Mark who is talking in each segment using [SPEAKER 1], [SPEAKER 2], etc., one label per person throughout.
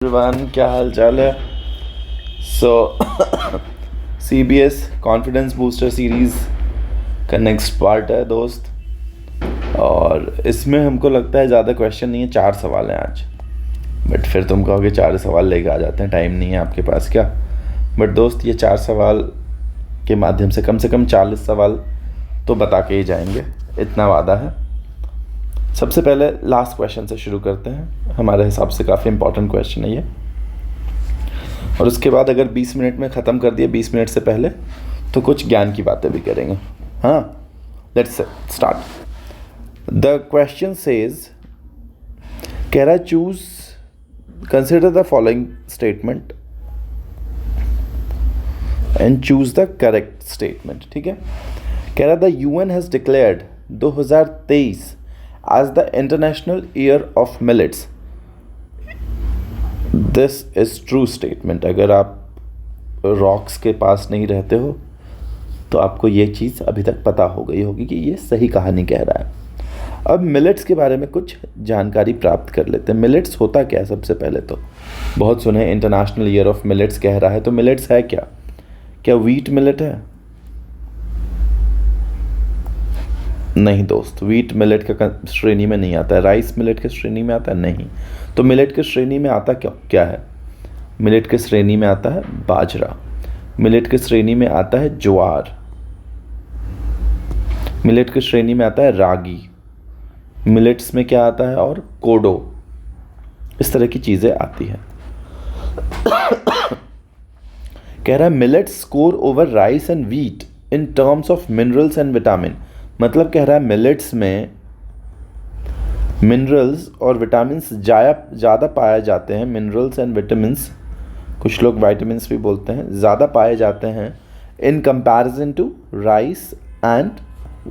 [SPEAKER 1] Everyone, क्या हाल चाल है। CBS कॉन्फिडेंस बूस्टर सीरीज़ का नेक्स्ट पार्ट है दोस्त। और इसमें हमको लगता है ज़्यादा क्वेश्चन नहीं है, 4 सवाल हैं आज। बट फिर तुम कहोगे 4 सवाल लेके आ जाते हैं, टाइम नहीं है आपके पास क्या। बट दोस्त, ये 4 सवाल के माध्यम से कम 40 सवाल तो बता के ही जाएंगे, इतना वादा है। सबसे पहले लास्ट क्वेश्चन से शुरू करते हैं, हमारे हिसाब से काफ़ी इंपॉर्टेंट क्वेश्चन है ये। और उसके बाद अगर 20 मिनट में ख़त्म कर दिए 20 मिनट से पहले, तो कुछ ज्ञान की बातें भी करेंगे। हाँ, let's start. The question says, कह रहा है choose, consider the following statement and choose the correct statement. ठीक है, कह रहा the UN has declared 2023 as the International Year of Millets. This is true statement। अगर आप रॉक्स के पास नहीं रहते हो तो आपको ये चीज़ अभी तक पता हो गई होगी कि ये सही कहानी कह रहा है। अब मिलेट्स के बारे में कुछ जानकारी प्राप्त कर लेते हैं। मिलेट्स होता क्या है? सबसे पहले तो बहुत सुने, इंटरनेशनल ईयर ऑफ मिलेट्स कह रहा है, तो मिलेट्स है क्या? क्या व्हीट मिलेट है? नहीं दोस्त, व्हीट मिलेट का श्रेणी में नहीं आता है। राइस मिलेट के श्रेणी में आता है? नहीं। तो मिलेट के श्रेणी में आता क्या है? मिलेट के श्रेणी में आता है बाजरा, मिलेट के श्रेणी में आता है ज्वार, मिलेट के श्रेणी में आता है रागी, मिलेट्स में क्या आता है और कोडो, इस तरह की चीज़ें आती हैं। कह रहा है millets score over rice and wheat in terms of minerals and vitamin. मतलब कह रहा है मिलेट्स में मिनरल्स और विटामिन्स ज़्यादा पाए जाते हैं। मिनरल्स एंड विटामिन्स, कुछ लोग विटामिन्स भी बोलते हैं, ज़्यादा पाए जाते हैं in comparison to rice and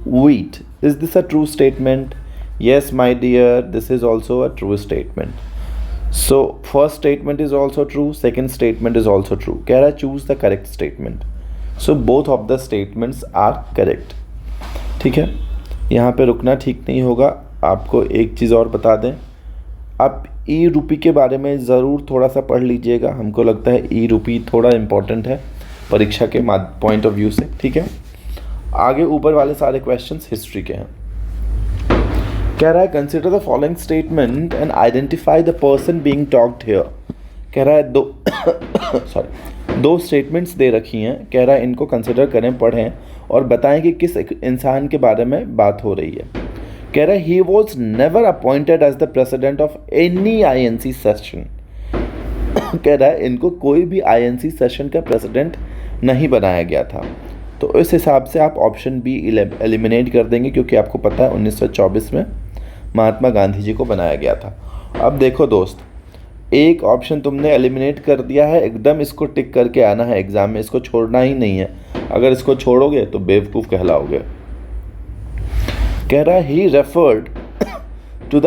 [SPEAKER 1] wheat. Is this a true statement? Yes my dear, this is also a true statement. So first statement is also true, second statement is also true. कह रहा है choose the correct statement. So both of the statements are correct. ठीक है, यहाँ पे रुकना ठीक नहीं होगा। आपको एक चीज़ और बता दें, आप ई रूपी के बारे में ज़रूर थोड़ा सा पढ़ लीजिएगा। हमको लगता है ई रूपी थोड़ा इम्पोर्टेंट है परीक्षा के पॉइंट ऑफ व्यू से। ठीक है, आगे ऊपर वाले सारे क्वेश्चंस हिस्ट्री के हैं। कह रहा है consider the following statement and identify the person being talked here. कह रहा है दो स्टेटमेंट्स दे रखी हैं। कह रहा है इनको कंसिडर करें, पढ़ें और बताएं कि किस इंसान के बारे में बात हो रही है। कह रहा है he was never appointed as the president of any INC session. कह रहा है इनको कोई भी INC सेशन का प्रेसिडेंट नहीं बनाया गया था। तो इस हिसाब से आप ऑप्शन बी एलिमिनेट कर देंगे, क्योंकि आपको पता है 1924 में महात्मा गांधी जी को बनाया गया था। अब देखो दोस्त, एक ऑप्शन तुमने एलिमिनेट कर दिया है, एकदम इसको टिक करके आना है एग्जाम में, इसको छोड़ना ही नहीं है। अगर इसको छोड़ोगे तो बेवकूफ़ कहलाओगे। कह रहा है he referred to the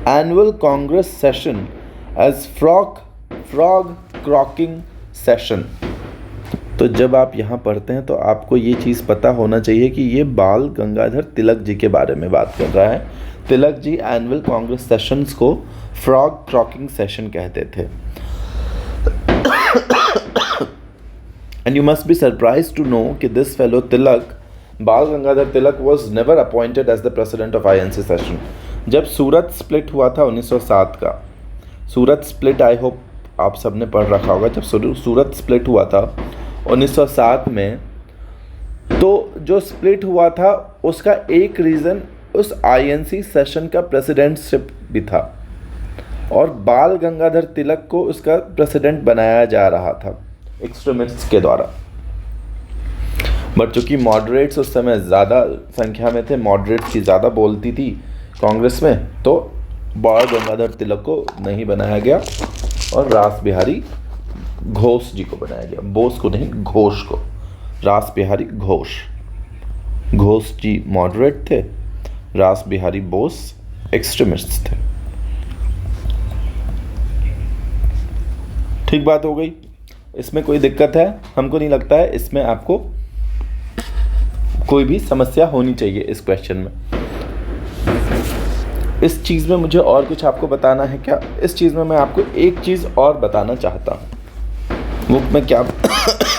[SPEAKER 1] annual Congress session as frog croaking session. तो जब आप यहाँ पढ़ते हैं तो आपको ये चीज़ पता होना चाहिए कि ये बाल गंगाधर तिलक जी के बारे में बात कर रहा है। Tilak ji annual Congress sessions को फ्रॉग क्रॉकिंग सेशन कहते थे। And you must be surprise to know कि this fellow Tilak, Bal Gangadhar Tilak, was never appointed as the president of INC session. जब सूरत स्प्लिट हुआ था 1907 का, सूरत स्प्लिट, आई होप आप सबने पढ़ रखा होगा। जब सूरत स्प्लिट हुआ था 1907 में, तो जो स्प्लिट हुआ था उसका एक रीज़न उस INC सेशन का प्रेसिडेंटशिप भी था, और बाल गंगाधर तिलक को उसका प्रेसिडेंट बनाया जा रहा था एक्सट्रीमिस्ट्स के द्वारा। बट चूँकि मॉडरेट्स उस समय ज़्यादा संख्या में थे, मॉडरेट्स की ज़्यादा बोलती थी कांग्रेस में, तो बाल गंगाधर तिलक को नहीं बनाया गया और रास बिहारी घोष जी को बनाया गया। बोस को नहीं, घोष को। रास बिहारी घोष जी मॉडरेट थे, रास बिहारी बोस एक्सट्रीमिस्ट थे। ठीक बात हो गई, इसमें कोई दिक्कत है? हमको नहीं लगता है इसमें आपको कोई भी समस्या होनी चाहिए इस क्वेश्चन में। इस चीज़ में मुझे और कुछ आपको बताना है क्या? इस चीज़ में मैं आपको एक चीज़ और बताना चाहता हूँ। वो मैं क्या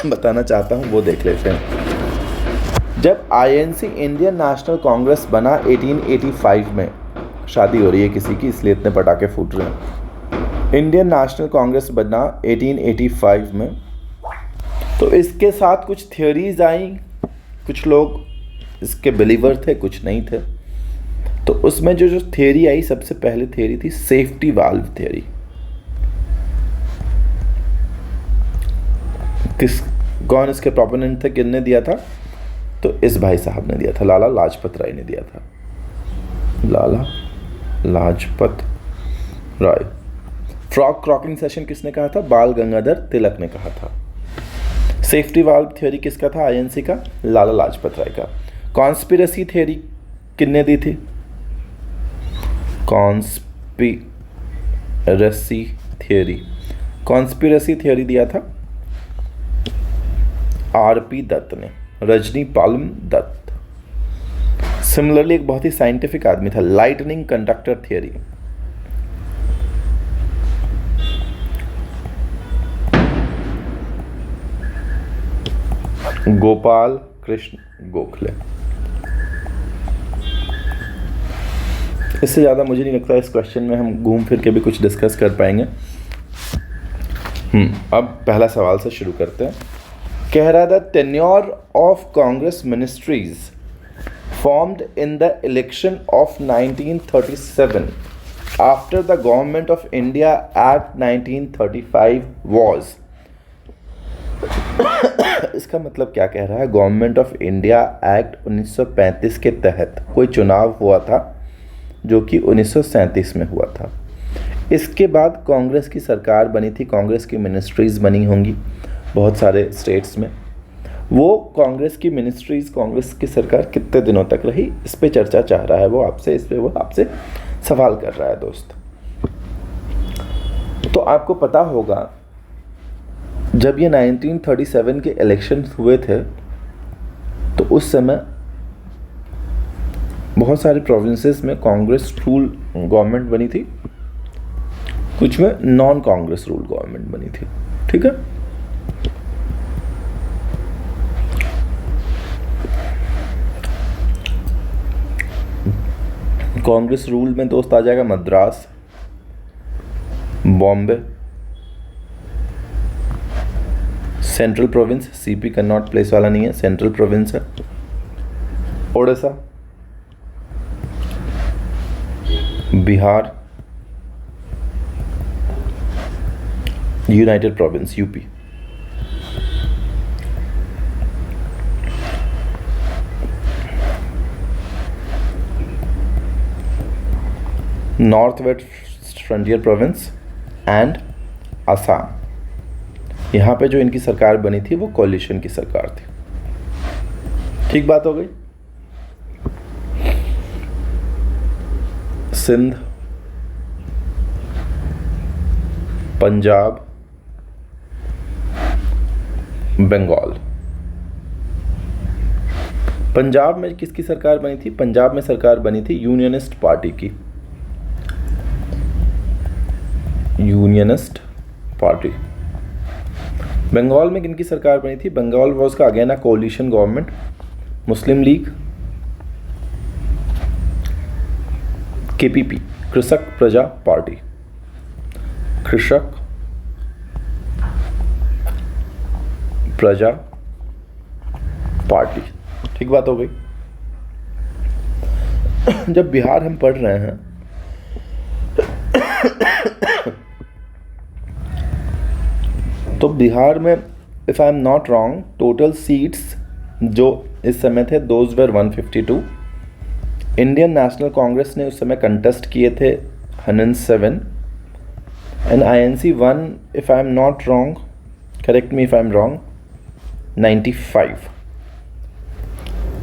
[SPEAKER 1] बताना चाहता हूँ वो देख लेते हैं। जब आईएनसी इंडियन नेशनल कांग्रेस बना 1885 में, शादी हो रही है किसी की इसलिए इतने पटाखे फूट रहे हैं। इंडियन नेशनल कांग्रेस बना 1885 में, तो इसके साथ कुछ थियोरीज आई। कुछ लोग इसके बिलीवर थे, कुछ नहीं थे। तो उसमें जो थियोरी आई, सबसे पहली थियोरी थी सेफ्टी वाल्व थियोरी। कौन इसके प्रोपोनेंट थे, किसने दिया था? तो इस भाई साहब ने दिया था, लाला लाजपत राय ने दिया था। Lala Lajpat Rai. Frog croaking session किसने कहा था? बाल गंगाधर तिलक ने कहा था। सेफ्टी वाल्व थ्योरी किसका था? आईएनसी का, लाला लाजपत राय का। कॉन्स्पिरेसी थ्योरी किसने दी थी? कॉन्स्पिरेसी थ्योरी दिया था आरपी दत्त ने, रजनी पालम दत्त। सिमिलरली एक बहुत ही साइंटिफिक आदमी था, lightning conductor theory. Gopal Krishna Gokhale. इससे ज़्यादा मुझे नहीं लगता इस क्वेश्चन में हम घूम फिर के भी कुछ डिस्कस कर पाएंगे। अब पहला सवाल से शुरू करते हैं। कह रहा था tenure of Congress ministries formed in the election of 1937 after the government of India act 1935 was. इसका मतलब क्या कह रहा है? गवर्नमेंट ऑफ इंडिया एक्ट 1935 के तहत कोई चुनाव हुआ था जो कि 1937 में हुआ था। इसके बाद कांग्रेस की सरकार बनी थी, कांग्रेस की मिनिस्ट्रीज़ बनी होंगी बहुत सारे स्टेट्स में। वो कांग्रेस की मिनिस्ट्रीज़, कांग्रेस की सरकार कितने दिनों तक रही, इस पे चर्चा चाह रहा है वो आपसे, इस पे वो आपसे सवाल कर रहा है दोस्त। तो आपको पता होगा जब ये 1937 के इलेक्शन हुए थे तो उस समय बहुत सारे प्रोविंसेस में कांग्रेस रूल गवर्नमेंट बनी थी, कुछ में नॉन कांग्रेस रूल गवर्नमेंट बनी थी। ठीक है, कांग्रेस रूल में दोस्त आ जाएगा Madras, Bombay, central province, CP Connaught place वाला नहीं है, सेंट्रल प्रोविंस है, Odisha, Bihar, United province UP. North west frontier province and Assam. यहाँ पे जो इनकी सरकार बनी थी वो कोलिशन की सरकार थी। ठीक बात हो गई। सिंध, पंजाब, बंगाल। पंजाब में किसकी सरकार बनी थी? पंजाब में सरकार बनी थी यूनियनिस्ट पार्टी की, यूनियनिस्ट पार्टी। बंगाल में किनकी सरकार बनी थी? बंगाल वॉज का again a coalition government, Muslim League, KPP, Krishak Praja party, कृषक प्रजा पार्टी। ठीक बात हो गई। जब बिहार हम पढ़ रहे हैं तो बिहार में if I am not wrong total seats जो इस समय थे those were 152। Indian national Congress ने उस समय कंटेस्ट किए थे 107 and INC one if I am not wrong, correct me if I am wrong, 95।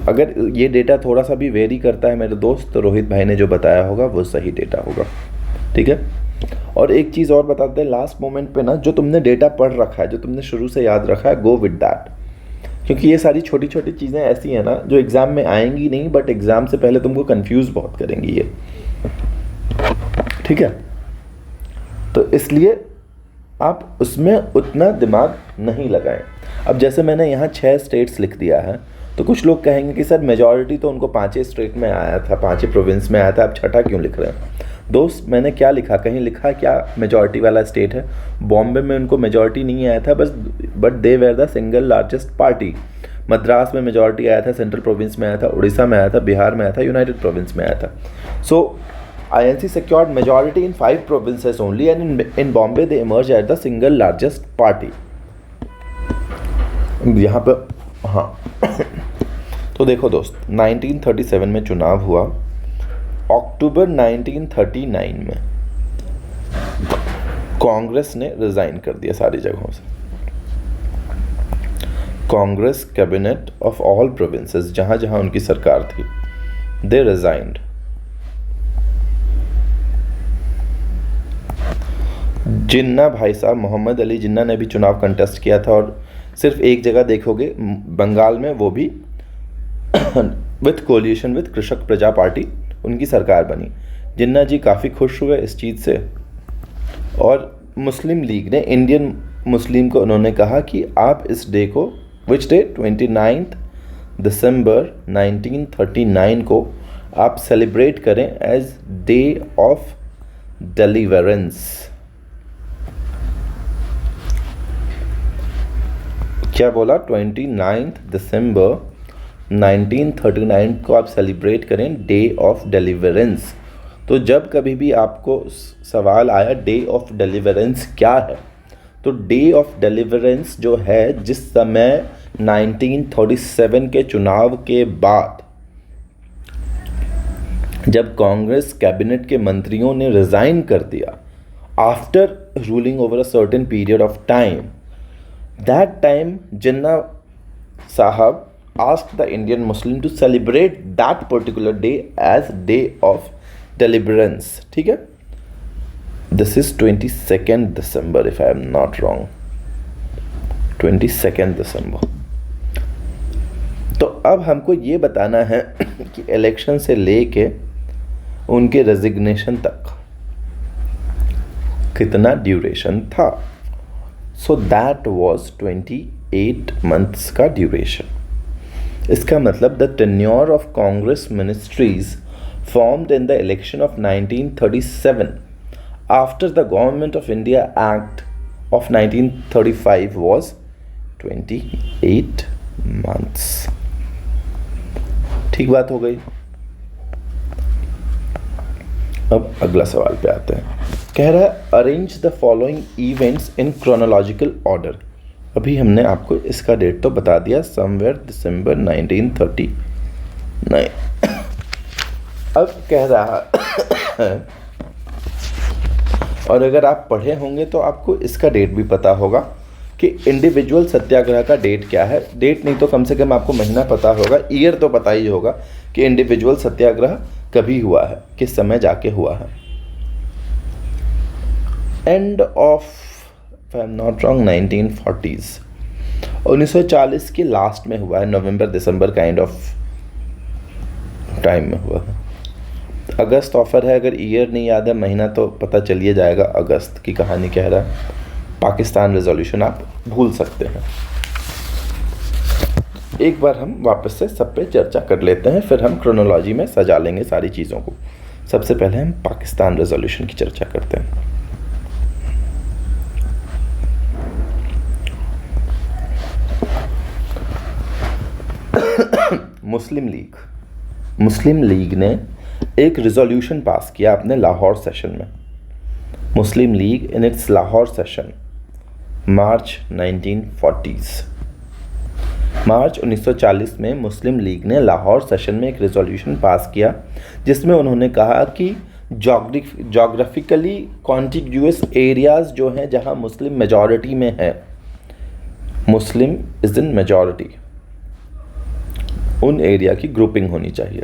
[SPEAKER 1] अगर ये डेटा थोड़ा सा भी वेरी करता है मेरे दोस्त तो रोहित भाई ने जो बताया होगा वो सही डेटा होगा। ठीक है, और एक चीज़ और बता दें लास्ट मोमेंट पे ना, जो तुमने डेटा पढ़ रखा है, जो तुमने शुरू से याद रखा है, गो विद दैट, क्योंकि ये सारी छोटी छोटी चीज़ें ऐसी हैं ना जो एग्ज़ाम में आएंगी नहीं बट एग्ज़ाम से पहले तुमको कंफ्यूज बहुत करेंगी ये। ठीक है, तो इसलिए आप उसमें उतना दिमाग नहीं लगाएं। अब जैसे मैंने यहाँ 6 स्टेट्स लिख दिया है, तो कुछ लोग कहेंगे कि सर मेजॉरिटी तो उनको 5 ही स्टेट में आया था, 5 ही प्रोविंस में आया था, आप छठा क्यों लिख रहे हैं? दोस्त, मैंने क्या लिखा, कहीं लिखा क्या मेजॉरिटी वाला स्टेट है? बॉम्बे में उनको मेजॉरिटी नहीं आया था बस, but they were the single largest party. Madras में मेजॉरिटी आया था, सेंट्रल प्रोविंस में आया था, उड़ीसा में आया था, बिहार में आया था, यूनाइटेड प्रोविंस में आया था। सो INC secured majority in 5 provinces only, and in Bombay they emerged as the single largest party. यहाँ पे हाँ तो देखो दोस्त, 1937 में चुनाव हुआ, अक्टूबर 1939 में कांग्रेस ने रिजाइन कर दिया सारी जगहों से। Congress cabinet of all provinces, जहाँ जहाँ उनकी सरकार थी, दे रिजाइंड। जिन्ना भाई साहब, मोहम्मद अली जिन्ना ने भी चुनाव कंटेस्ट किया था, और सिर्फ एक जगह देखोगे बंगाल में, वो भी विथ कोलिशन विथ कृषक प्रजा पार्टी उनकी सरकार बनी। जिन्ना जी काफ़ी खुश हुए इस चीज़ से, और मुस्लिम लीग ने, इंडियन मुस्लिम को उन्होंने कहा कि आप इस डे को, विच डे, 29 दिसंबर 1939 को आप सेलिब्रेट करें एज डे ऑफ डिलीवरेंस। क्या बोला? 29 दिसंबर 1939 को आप सेलिब्रेट करें डे ऑफ डिलीवरेंस। तो जब कभी भी आपको सवाल आया डे ऑफ डिलीवरेंस क्या है, तो डे ऑफ डिलीवरेंस जो है, जिस समय 1937 के चुनाव के बाद जब कांग्रेस कैबिनेट के मंत्रियों ने रिजाइन कर दिया after ruling over a certain period of time, that time Jinnah Sahab asked the Indian Muslim to celebrate that particular day as day of deliverance. ठीक है, this is 22nd December if I am not wrong, 22nd December। तो अब हमको ये बताना है कि election से लेके उनके रेजिग्नेशन तक कितना ड्यूरेशन था। So that was 28 months का ड्यूरेशन। इसका मतलब the tenure of Congress ministries formed in the election of 1937 after the Government of India Act of 1935 was 28 months। ठीक बात हो गई। अब अगला सवाल पे आते हैं। कह रहा है arrange the following events in chronological order. अभी हमने आपको इसका डेट तो बता दिया, समवेयर दिसंबर 1939। अब कह रहा है, और अगर आप पढ़े होंगे तो आपको इसका डेट भी पता होगा कि इंडिविजुअल सत्याग्रह का डेट क्या है। डेट नहीं तो कम से कम आपको महीना पता होगा, ईयर तो पता ही होगा कि इंडिविजुअल सत्याग्रह कभी हुआ है, किस समय जाके हुआ है। End of, if I am not wrong, 1940s, 1940 के लास्ट में हुआ है, नवंबर दिसंबर काइंड ऑफ टाइम में हुआ है। अगस्त ऑफर है, अगर ईयर नहीं याद है, महीना तो पता चलिए जाएगा। अगस्त की कहानी कह रहा है। पाकिस्तान रेजोल्यूशन आप भूल सकते हैं। एक बार हम वापस से सब पे चर्चा कर लेते हैं, फिर हम क्रोनोलॉजी में सजा लेंगे सारी चीज़ों को। सबसे पहले हम पाकिस्तान रेजोल्यूशन की चर्चा करते हैं। मुस्लिम लीग ने एक रिजोल्यूशन पास किया अपने लाहौर सेशन में। Muslim League in its Lahore session, March 1940s। March 1940 में मुस्लिम लीग ने लाहौर सेशन में एक रिजोल्यूशन पास किया, जिसमें उन्होंने कहा कि जोग्राफिकली कॉन्टिग्यूअस एरियाज़ जो हैं जहां मुस्लिम मेजॉरिटी में है, मुस्लिम इज इन मेजॉरिटी, उन एरिया की ग्रुपिंग होनी चाहिए।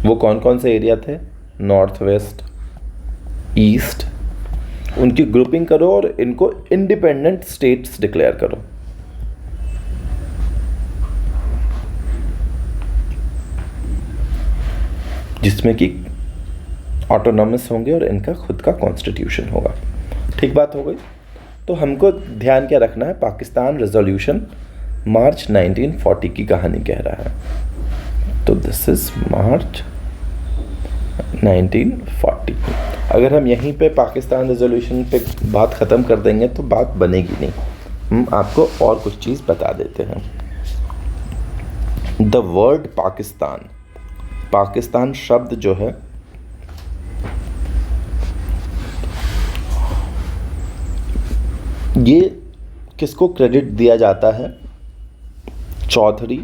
[SPEAKER 1] वो कौन कौन से एरिया थे? नॉर्थ वेस्ट, ईस्ट, उनकी ग्रुपिंग करो और इनको इंडिपेंडेंट स्टेट्स डिक्लेयर करो। जिसमें कि ऑटोनॉमस होंगे और इनका खुद का कॉन्स्टिट्यूशन होगा। ठीक बात हो गई। तो हमको ध्यान क्या रखना है, पाकिस्तान रेजोल्यूशन मार्च 1940 की कहानी कह रहा है। तो दिस इज मार्च 1940। अगर हम यहीं पे पाकिस्तान रेजोल्यूशन पे बात ख़त्म कर देंगे तो बात बनेगी नहीं। हम आपको और कुछ चीज़ बता देते हैं। द वर्ड पाकिस्तान, पाकिस्तान शब्द जो है ये किसको क्रेडिट दिया जाता है, चौधरी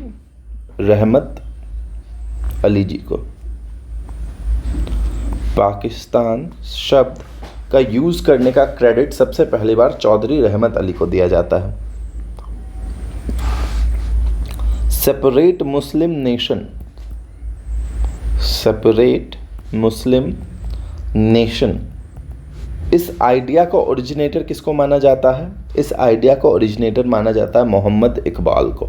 [SPEAKER 1] रहमत अली जी को। पाकिस्तान शब्द का यूज़ करने का क्रेडिट सबसे पहली बार चौधरी रहमत अली को दिया जाता है। सेपरेट मुस्लिम नेशन, सेपरेट मुस्लिम नेशन, इस आइडिया को ओरिजिनेटर किसको माना जाता है, इस आइडिया को ओरिजिनेटर माना जाता है मोहम्मद इकबाल को।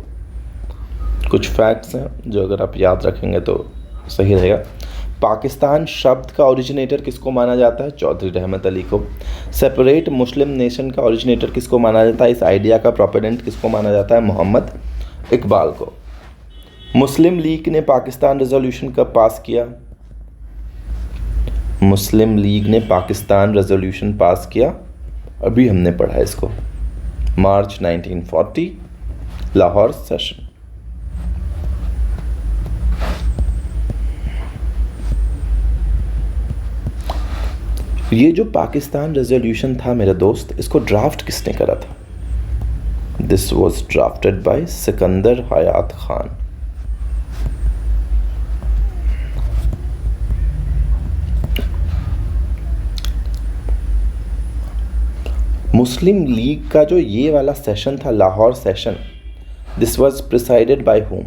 [SPEAKER 1] कुछ फैक्ट्स हैं जो अगर आप याद रखेंगे तो सही रहेगा। पाकिस्तान शब्द का ओरिजिनेटर किसको माना जाता है, चौधरी रहमत अली को। सेपरेट मुस्लिम नेशन का ओरिजिनेटर किसको माना जाता है, इस आइडिया का प्रोपेडेंट किसको माना जाता है, मोहम्मद इकबाल को। मुस्लिम लीग ने पाकिस्तान रेजोल्यूशन कब पास किया, मुस्लिम लीग ने पाकिस्तान रेजोल्यूशन पास किया, अभी हमने पढ़ा इसको, मार्च 1940 लाहौर सेशन। ये जो पाकिस्तान रेजोल्यूशन था मेरे दोस्त, इसको ड्राफ्ट किसने करा था, this was drafted by Sikandar Hayat Khan. Muslim League का जो ये वाला सेशन था, Lahore session, this was presided by whom,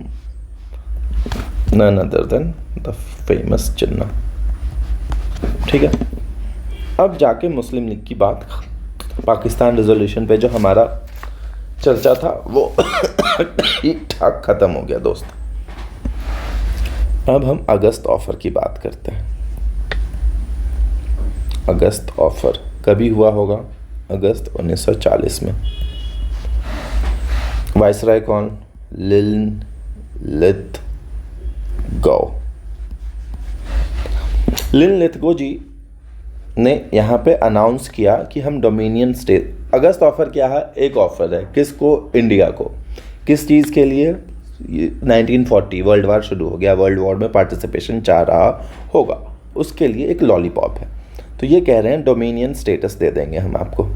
[SPEAKER 1] none other than the famous Jinnah. ठीक है, अब जाके मुस्लिम लीग की बात, पाकिस्तान रेजोल्यूशन पे जो हमारा चर्चा था वो ठीक ठाक ख़त्म हो गया दोस्त। अब हम अगस्त ऑफर की बात करते हैं। अगस्त ऑफर कभी हुआ होगा, अगस्त 1940 में। वाइसराय कौन, लिन लिथगो। लिन लिथगो जी ने यहाँ पे अनाउंस किया कि हम डोमिनियन स्टेट, अगस्त ऑफर क्या है, एक ऑफर है किसको, इंडिया को। किस चीज़ के लिए, 1940 वर्ल्ड वार शुरू हो गया, वर्ल्ड वॉर में पार्टिसिपेशन चाह रहा होगा, उसके लिए एक लॉलीपॉप है। तो ये कह रहे हैं डोमिनियन स्टेटस दे देंगे हम आपको।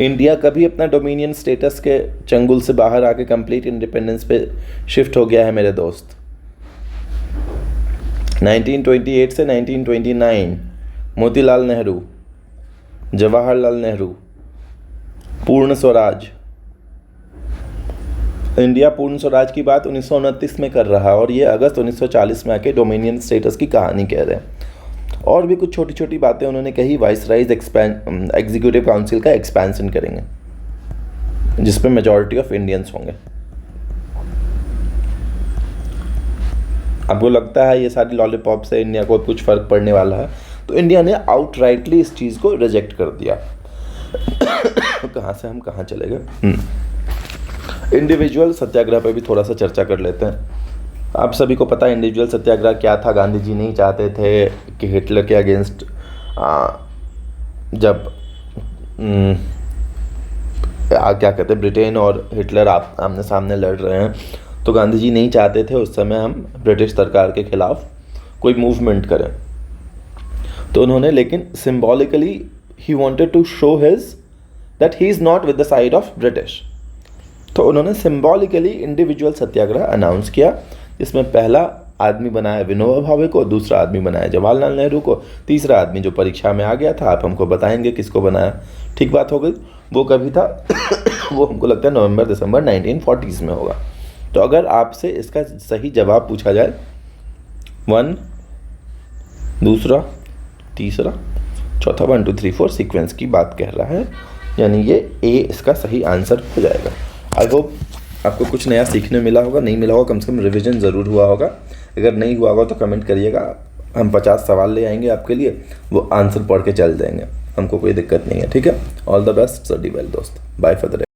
[SPEAKER 1] इंडिया कभी अपना डोमिनियन स्टेटस के चंगुल से बाहर आके कंप्लीट इंडिपेंडेंस पे शिफ्ट हो गया है मेरे दोस्त। 1928 से 1929 मोतीलाल नेहरू, जवाहरलाल नेहरू, पूर्ण स्वराज। इंडिया पूर्ण स्वराज की बात 1929 में कर रहा है और ये अगस्त 1940 में आके डोमिनियन स्टेटस की कहानी कह रहे हैं। और भी कुछ छोटी छोटी बातें उन्होंने कही। वाइसराइज एग्जीक्यूटिव काउंसिल का एक्सपेंशन करेंगे जिसपे मेजॉरिटी ऑफ इंडियंस होंगे। आपको लगता है ये सारी लॉलीपॉप से इंडिया को कुछ फ़र्क पड़ने वाला है, तो इंडिया ने आउटराइटली इस चीज़ को रिजेक्ट कर दिया। कहाँ से हम कहाँ चले गए। इंडिविजुअल सत्याग्रह पे भी थोड़ा सा चर्चा कर लेते हैं। आप सभी को पता है इंडिविजुअल सत्याग्रह क्या था। गांधी जी नहीं चाहते थे कि हिटलर के अगेंस्ट जब क्या कहते हैं ब्रिटेन और हिटलर आमने सामने लड़ रहे हैं, तो गांधी जी नहीं चाहते थे उस समय हम ब्रिटिश सरकार के खिलाफ कोई मूवमेंट करें। तो उन्होंने, लेकिन symbolically he wanted to show his that he is not with the side of British. तो उन्होंने सिम्बॉलिकली इंडिविजुअल सत्याग्रह अनाउंस किया, जिसमें पहला आदमी बनाया विनोबा भावे को, दूसरा आदमी बनाया जवाहरलाल नेहरू को, तीसरा आदमी जो परीक्षा में आ गया था, आप हमको बताएंगे किसको बनाया। ठीक बात हो गई। वो कभी था वो हमको लगता है नवंबर दिसंबर 1940s में होगा। तो अगर आपसे इसका सही जवाब पूछा जाए, 1, दूसरा, तीसरा, चौथा, 1 2 3 4 सीक्वेंस की बात कह रहा है, यानी ये ए इसका सही आंसर हो जाएगा। आई होप आपको कुछ नया सीखने मिला होगा। नहीं मिला होगा कम से कम रिवीजन ज़रूर हुआ होगा। अगर नहीं हुआ होगा तो कमेंट करिएगा, हम 50 सवाल ले आएंगे आपके लिए, वो आंसर पढ़ के चल जाएंगे, हमको कोई दिक्कत नहीं है, ठीक है। All the best, study well दोस्त, बाय फॉर द डे।